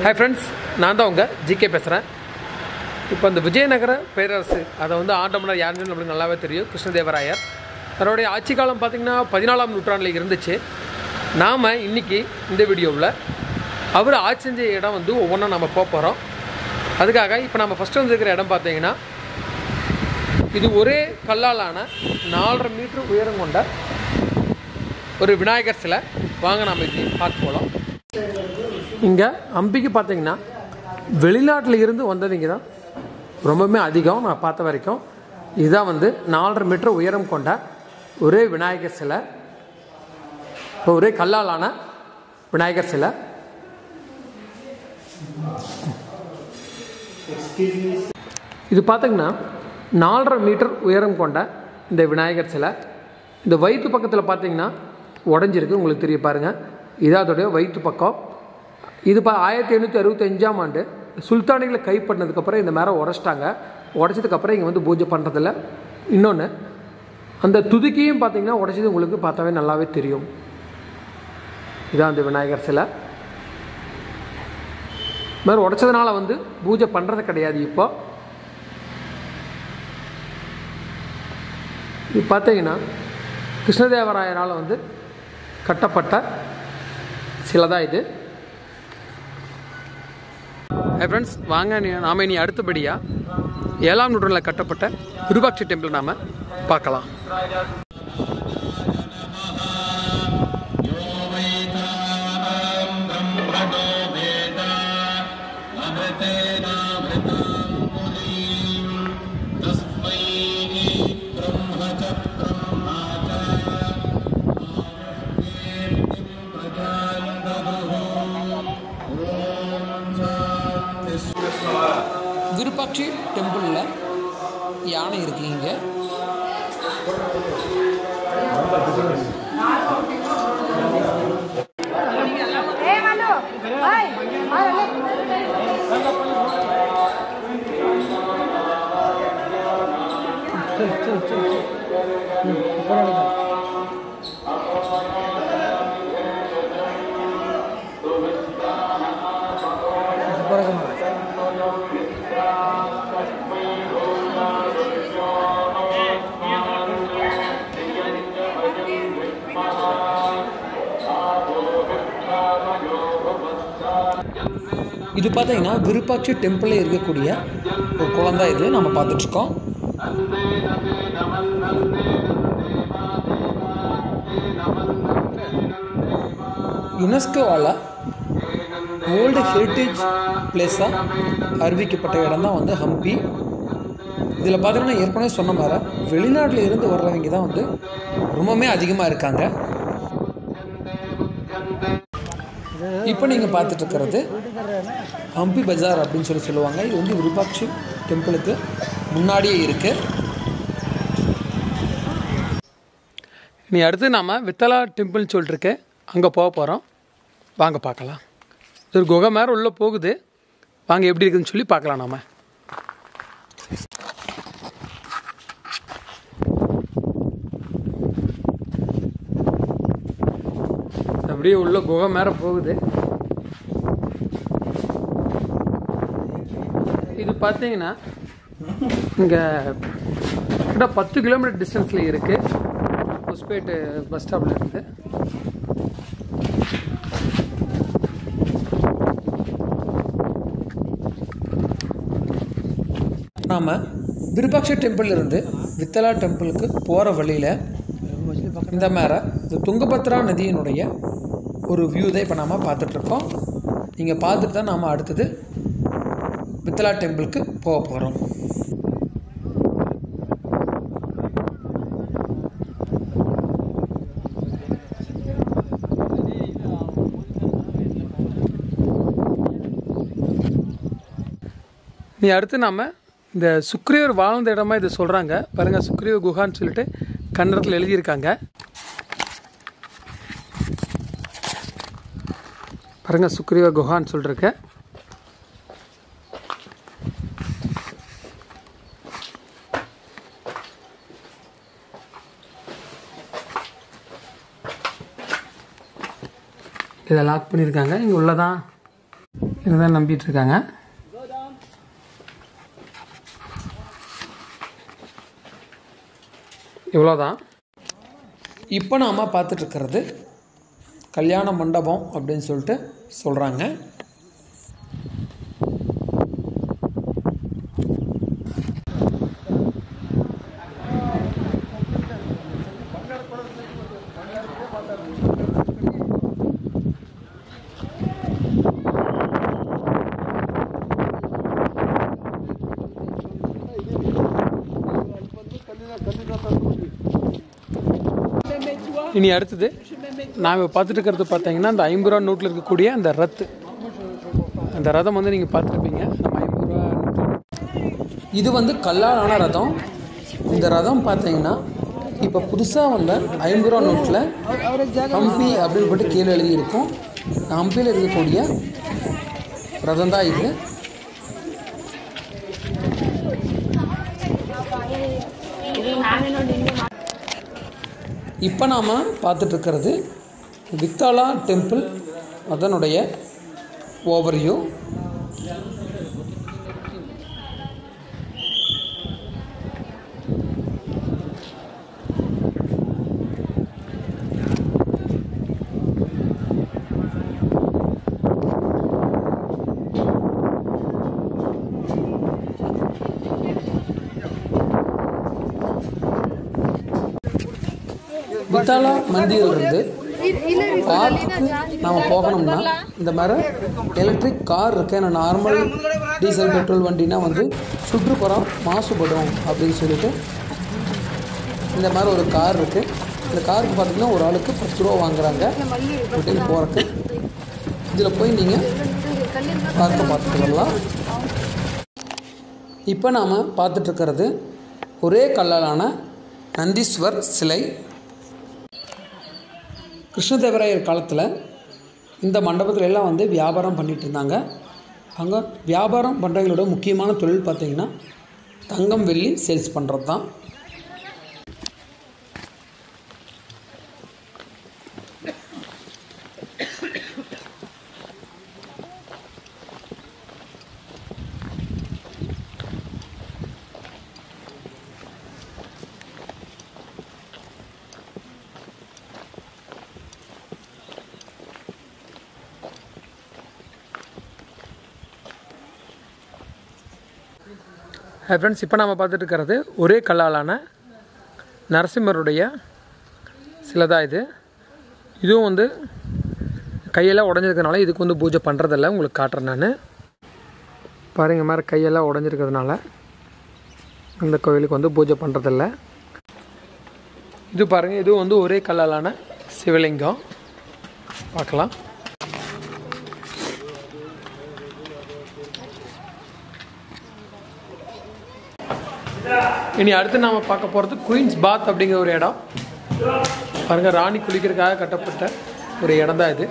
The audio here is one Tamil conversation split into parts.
Hi friends, நான் தான் உங்க ஜிகே பேசுறேன். இப்போ அந்த விஜயநகர பேரரசு அத வந்து ஆண்டவனார் யாருன்னு நமக்கு நல்லாவே தெரியும். கிருஷ்ணதேவராயர். அவருடைய ஆட்சி காலம் பாத்தீங்கன்னா 14ஆம் நூற்றாண்டுல இருந்துச்சு. நாம இன்னைக்கு இந்த வீடியோவுல அவர் ஆட்சி செஞ்ச இடம் வந்து ஒவ்வொண்ணா நாம போறோம். அதுக்காக இப்போ நாம ஃபர்ஸ்ட் வந்திருக்கிற இடம் பாத்தீங்கன்னா இது ஒரே கல்லாலான 4.5 மீட்டர் உயரம் கொண்ட ஒரு விநாயகர் சிலை. வாங்க நாம இங்க பார்க்க போலாம். இங்க ஹம்பிக்கு பாத்தீங்கன்னா வெளிநாட்டுல இருந்து வந்தவங்க தான் ரொம்பவே அதிகம். நான் பார்த்த வரைக்கும் இதுதான் வந்து 4.5 மீட்டர் உயரம் கொண்ட ஒரே விநாயகர் சிலை, ஒரே கல்லாலான விநாயகர் சிலை. இது பார்த்தீங்கன்னா 4.5 மீட்டர் உயரம் கொண்ட இந்த விநாயகர் சிலை. இந்த வயிற்று பக்கத்தில் பார்த்தீங்கன்னா உடஞ்சிருக்கு, உங்களுக்கு தெரிய பாருங்க. இதான் அதோடைய வயிற்று பக்கம். இது 1865ஆம் ஆண்டு சுல்தானிகளை கைப்பற்றினதுக்கப்புறம் இந்த மேலே உடச்சிட்டாங்க. உடச்சதுக்கப்புறம் இங்கே வந்து பூஜை பண்ணுறதில்ல. இன்னொன்று அந்த துதுக்கியும் பார்த்தீங்கன்னா உடச்சது உங்களுக்கு பார்த்தாவே நல்லாவே தெரியும். இதான் அந்த விநாயகர் சிலை. இது மாதிரி உடச்சதுனால வந்து பூஜை பண்ணுறது கிடையாது. இப்போ இது பார்த்தீங்கன்னா கிருஷ்ணதேவராயரால் வந்து கட்டப்பட்ட சிலை தான் இது. ஹை ஃப்ரெண்ட்ஸ், வாங்க நாம இனி அடுத்தபடியாக 7ஆம் நூற்றாண்டில் கட்டப்பட்ட விருபாட்சி டெம்பிள் நாம பார்க்கலாம். விருபாட்சி டெம்பிளில் யானை இருக்குங்க. இது பார்த்தீங்கன்னா விருப்பாட்சி டெம்பிளில் இருக்கக்கூடிய ஒரு குளம் தான் இது நம்ம பார்த்துட்ருக்கோம். யுனெஸ்கோவால் வேர்ல்டு ஹெரிட்டேஜ் பிளேஸாக அறிவிக்கப்பட்ட இடம் தான் வந்து ஹம்பி. இதில் பார்த்தீங்கன்னா ஏற்கனவே சொன்ன மாதிரி வெளிநாட்டில் இருந்து வர்றவங்க தான் வந்து ரொம்பவுமே அதிகமாக இருக்காங்க. இப்போ நீங்கள் பார்த்துட்டு இருக்கிறது ஹம்பி பஜார் அப்படின்னு சொல்லுவாங்க. இது வந்து விருபாட்சி டெம்பிளுக்கு முன்னாடியே இருக்கு. நீ அடுத்து நாம் வித்தலா டெம்பிள்னு சொல்லிட்டுருக்கு, அங்கே போக போகிறோம். வாங்க பார்க்கலாம். இது ஒரு குகை மேலே உள்ளே போகுது. வாங்க எப்படி இருக்குதுன்னு சொல்லி பார்க்கலாம். நாம் அப்படியே உள்ள குகை மேலே போகுது. இது பார்த்தீங்கன்னா இங்கே கிட்ட 10 கிலோமீட்டர் டிஸ்டன்ஸில் இருக்குது ஹொஸ்பேட்டு பஸ் ஸ்டாப்பில் இருந்து. நாம் விருபாட்சி டெம்பிள் இருந்து வித்தலா டெம்பிளுக்கு போகிற வழியில் இந்த மேலே இந்த துங்கபத்ரா நதியினுடைய ஒரு வியூ தான் இப்போ நாம் பார்த்துட்ருக்கோம். இங்கே பார்த்துட்டு தான் நாம் அடுத்தது வித்தலா டெம்பிளுக்கு போக போகிறோம். நீ அடுத்து நாம் இந்த சுக்ரீவர் வாழ்ந்த இடமா இதை சொல்கிறாங்க பாருங்கள். சுக்ரீவ குஹான்னு சொல்லிட்டு கன்னடத்தில் எழுதியிருக்காங்க பாருங்க. சுக்ரீவ குஹான்னு சொல்லிருக்க. இதை லாக் பண்ணியிருக்காங்க. இங்கே உள்ளதான் இதுதான் நம்பிட்டு இருக்காங்க. இவ்வளோதான். இப்போ நாம் பார்த்துட்ருக்கிறது கல்யாண மண்டபம் அப்படின்னு சொல்லிட்டு சொல்கிறாங்க. இனி அடுத்தது நாம் பார்த்துட்டு இருக்கிறது பார்த்தீங்கன்னா அந்த 50 ரூபா நோட்டில் இருக்கக்கூடிய அந்த அந்த ரதம் வந்து நீங்கள் பார்த்துருப்பீங்க. நம்ம 50 ரூபா நோட்டில் இது வந்து கல்லால் ஆன ரதம். இந்த ரதம் பார்த்தீங்கன்னா இப்போ புதுசாக வந்த 50 ரூபா நோட்டில் ஹம்பி அப்படின்னு போட்டு கீழே எழுதியிருக்கும். ஹம்பியில் இருக்கக்கூடிய ரதம் தான் இது. இப்போ நாம் பார்த்துட்ருக்கிறது வித்தாலா டெம்பிள், அதனுடைய ஓவர்வியூ. வித்தாலா மந்தியிலிருந்து பார்க்குக்கு நாம் போகணும்னா இந்த மாதிரி எலக்ட்ரிக் கார் இருக்குது. ஏன்னா நார்மல் டீசல் பெட்ரோல் வண்டினா வந்து சுற்றுப்புறம் மாசுபடும் அப்படின்னு சொல்லிட்டு இந்த மாதிரி ஒரு கார் இருக்குது. இந்த காருக்கு பார்த்திங்கன்னா ஒரு ஆளுக்கு 10 ரூபா வாங்குகிறாங்க வீட்டுக்கு போகிறதுக்கு. இதில் போய் நீங்கள் பார்க்க பார்த்துட்டு வரலாம். இப்போ நாம் பார்த்துட்ருக்கிறது ஒரே கல்லாலான நந்தீஸ்வர் சிலை. கிருஷ்ணதேவராயர் காலத்தில் இந்த மண்டபத்தில் எல்லாம் வந்து வியாபாரம் பண்ணிகிட்டு இருந்தாங்க. அங்கே வியாபாரம் பண்ணுறவங்களோட முக்கியமான தொழில் பார்த்திங்கன்னா தங்கம் வெள்ளி சேல்ஸ் பண்ணுறது தான். ஃப்ரெண்ட்ஸ், இப்போ நாம் பார்த்துட்டு இருக்கிறது ஒரே கல்லாலான நரசிம்மருடைய சிலை தான் இது. இதுவும் வந்து கையெல்லாம் உடஞ்சிருக்கிறதுனால இதுக்கு வந்து பூஜை பண்ணுறதில்ல. உங்களுக்கு காட்டுறேன் நான். பாருங்கள், மாதிரி கையெல்லாம் உடஞ்சிருக்கிறதுனால இந்த கோவிலுக்கு வந்து பூஜை பண்ணுறதில்ல. இது பாருங்கள், இதுவும் வந்து ஒரே கல்லாலான சிவலிங்கம். பார்க்கலாம். இனி அடுத்து நாம் பார்க்க போகிறது குயின்ஸ் பாத் அப்படிங்கிற ஒரு இடம். பாருங்கள், ராணி குளிக்கிறதுக்காக கட்டப்பட்ட ஒரு இடம் தான் இது.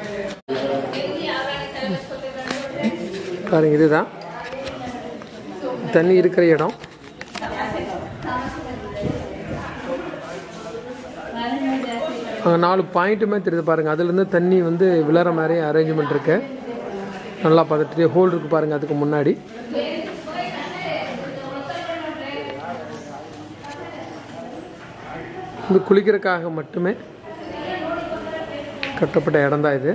பாருங்கள், இதுதான் தண்ணி இருக்கிற இடம். அங்கே 4 பாயிண்ட்டுமே தெரியுது பாருங்கள். அதுலேருந்து தண்ணி வந்து விழற மாதிரி அரேஞ்ச்மெண்ட் இருக்கு. நல்லா பார்த்துட்டு ஹோல் இருக்குது பாருங்கள். அதுக்கு முன்னாடி இது குளிக்கிறதுக்காக மட்டுமே கட்டப்பட்ட இடம் தான் இது.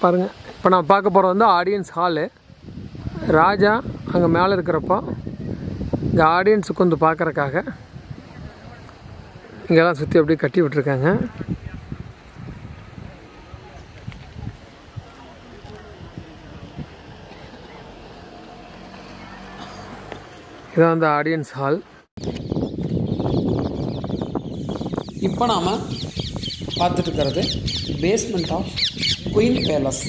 பாருங்கள், இப்போ நான் பார்க்க போகிறது வந்து ஆடியன்ஸ் ஹாலு. ராஜா அங்கே மேலே இருக்கிறப்போ இங்கே ஆடியன்ஸுக்கு வந்து பார்க்குறக்காக இங்கெல்லாம் சுற்றி அப்படியே கட்டி விட்டுருக்காங்க. இதான் வந்து ஆடியன்ஸ் ஹால். இப்போ நாம் பார்த்துட்டு இருக்கிறது பேஸ்மெண்ட் ஆஃப் குயின் பேலஸ்.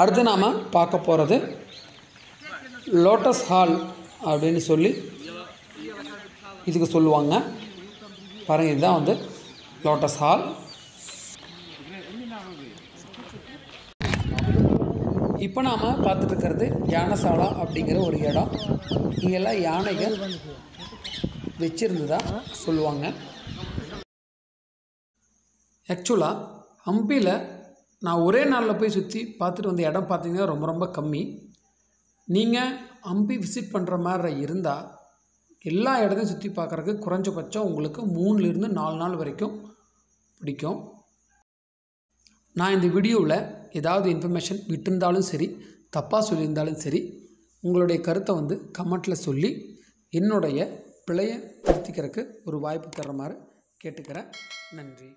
அடுத்து நாம் பார்க்க போகிறது லோட்டஸ் ஹால் அப்படின்னு சொல்லி இதுக்கு சொல்லுவாங்க. பாருங்கள், இதுதான் வந்து லோட்டஸ் ஹால். இப்போ நாம் பார்த்துட்டு இருக்கிறது யானைசாலா அப்படிங்கிற ஒரு இடம். இங்கெல்லாம் யானைகள் வச்சிருந்ததா சொல்லுவாங்க. ஆக்சுவலாக ஹம்பியில் நான் ஒரே நாளில் போய் சுற்றி பார்த்துட்டு வந்த இடம் பார்த்திங்கன்னா ரொம்ப ரொம்ப கம்மி. நீங்கள் ஹம்பி விசிட் பண்ணுற மாதிரி இருந்தால் எல்லா இடத்தையும் சுற்றி பார்க்குறதுக்கு குறைஞ்சபட்சம் உங்களுக்கு 3லேருந்து 4 நாள் வரைக்கும் பிடிக்கும். நான் இந்த வீடியோவில் ஏதாவது இன்ஃபர்மேஷன் விட்டிருந்தாலும் சரி, தப்பாக சொல்லியிருந்தாலும் சரி, உங்களுடைய கருத்தை வந்து கமெண்ட்டில் சொல்லி என்னுடைய பிழையை திருத்திக்கிறதுக்கு ஒரு வாய்ப்பு தர்ற மாதிரி கேட்டுக்கிறேன். நன்றி.